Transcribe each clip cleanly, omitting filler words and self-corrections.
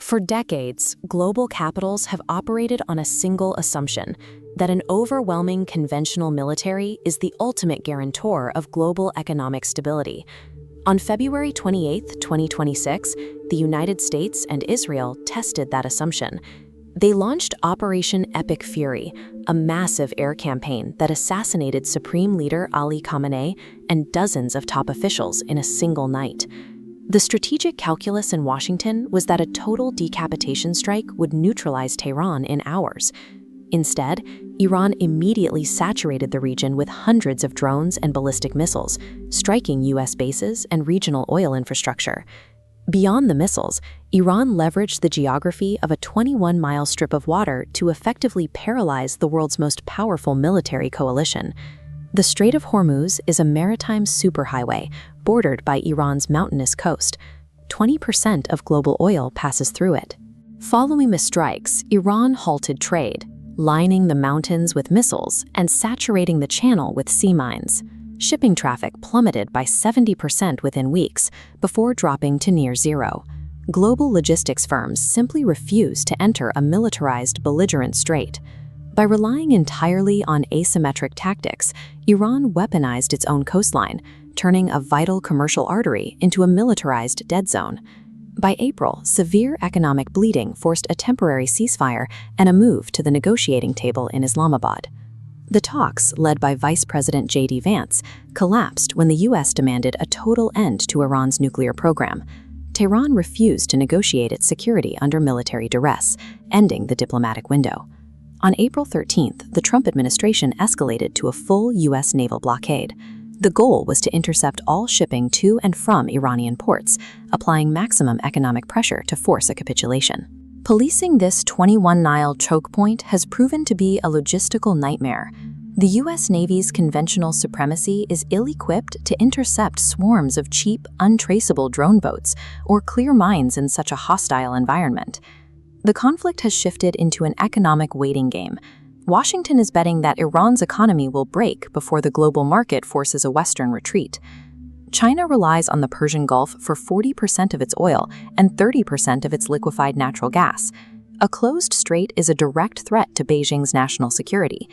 For decades, global capitals have operated on a single assumption that an overwhelming conventional military is the ultimate guarantor of global economic stability. On February 28, 2026, the United States and Israel tested that assumption. They launched Operation Epic Fury, a massive air campaign that assassinated Supreme Leader Ali Khamenei and dozens of top officials in a single night. The strategic calculus in Washington was that a total decapitation strike would neutralize Tehran in hours. Instead, Iran immediately saturated the region with hundreds of drones and ballistic missiles, striking U.S. bases and regional oil infrastructure. Beyond the missiles, Iran leveraged the geography of a 21-mile strip of water to effectively paralyze the world's most powerful military coalition. The Strait of Hormuz is a maritime superhighway bordered by Iran's mountainous coast. 20% of global oil passes through it. Following the strikes, Iran halted trade, lining the mountains with missiles and saturating the channel with sea mines. Shipping traffic plummeted by 70% within weeks, before dropping to near zero. Global logistics firms simply refused to enter a militarized, belligerent strait. By relying entirely on asymmetric tactics, Iran weaponized its own coastline, turning a vital commercial artery into a militarized dead zone. By April, severe economic bleeding forced a temporary ceasefire and a move to the negotiating table in Islamabad. The talks, led by Vice President JD Vance, collapsed when the U.S. demanded a total end to Iran's nuclear program. Tehran refused to negotiate its security under military duress, ending the diplomatic window. On April 13th, the Trump administration escalated to a full U.S. naval blockade. The goal was to intercept all shipping to and from Iranian ports, applying maximum economic pressure to force a capitulation. Policing this 21-mile choke point has proven to be a logistical nightmare. The U.S. Navy's conventional supremacy is ill-equipped to intercept swarms of cheap, untraceable drone boats or clear mines in such a hostile environment. The conflict has shifted into an economic waiting game. Washington is betting that Iran's economy will break before the global market forces a Western retreat. China relies on the Persian Gulf for 40% of its oil and 30% of its liquefied natural gas. A closed strait is a direct threat to Beijing's national security.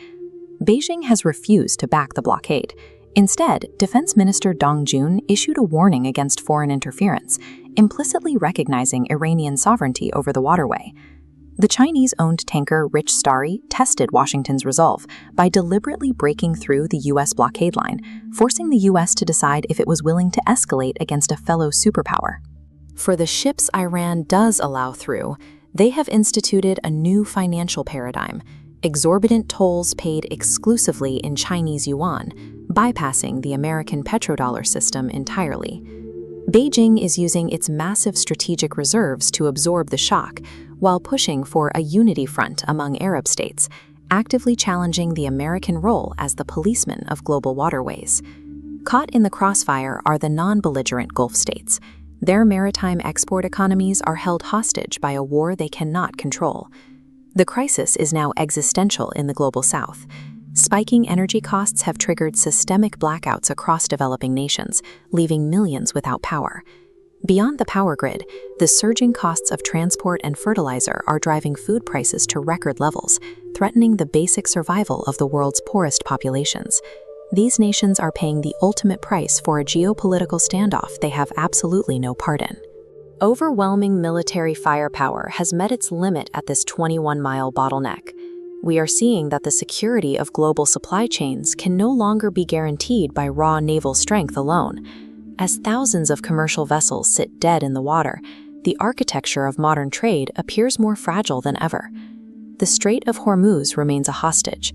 Beijing has refused to back the blockade. Instead, Defense Minister Dong Jun issued a warning against foreign interference, implicitly recognizing Iranian sovereignty over the waterway. The Chinese-owned tanker Rich Starry tested Washington's resolve by deliberately breaking through the U.S. blockade line, forcing the U.S. to decide if it was willing to escalate against a fellow superpower. For the ships Iran does allow through, they have instituted a new financial paradigm: exorbitant tolls paid exclusively in Chinese yuan, bypassing the American petrodollar system entirely. Beijing is using its massive strategic reserves to absorb the shock, while pushing for a unity front among Arab states, actively challenging the American role as the policeman of global waterways. Caught in the crossfire are the non-belligerent Gulf states. Their maritime export economies are held hostage by a war they cannot control. The crisis is now existential in the global south. Spiking energy costs have triggered systemic blackouts across developing nations, leaving millions without power. Beyond the power grid, the surging costs of transport and fertilizer are driving food prices to record levels, threatening the basic survival of the world's poorest populations. These nations are paying the ultimate price for a geopolitical standoff they have absolutely no part in. Overwhelming military firepower has met its limit at this 21-mile bottleneck. We are seeing that the security of global supply chains can no longer be guaranteed by raw naval strength alone. As thousands of commercial vessels sit dead in the water, the architecture of modern trade appears more fragile than ever. The Strait of Hormuz remains a hostage,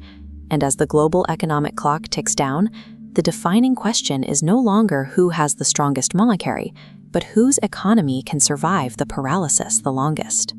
and as the global economic clock ticks down, the defining question is no longer who has the strongest monarchy, but whose economy can survive the paralysis the longest.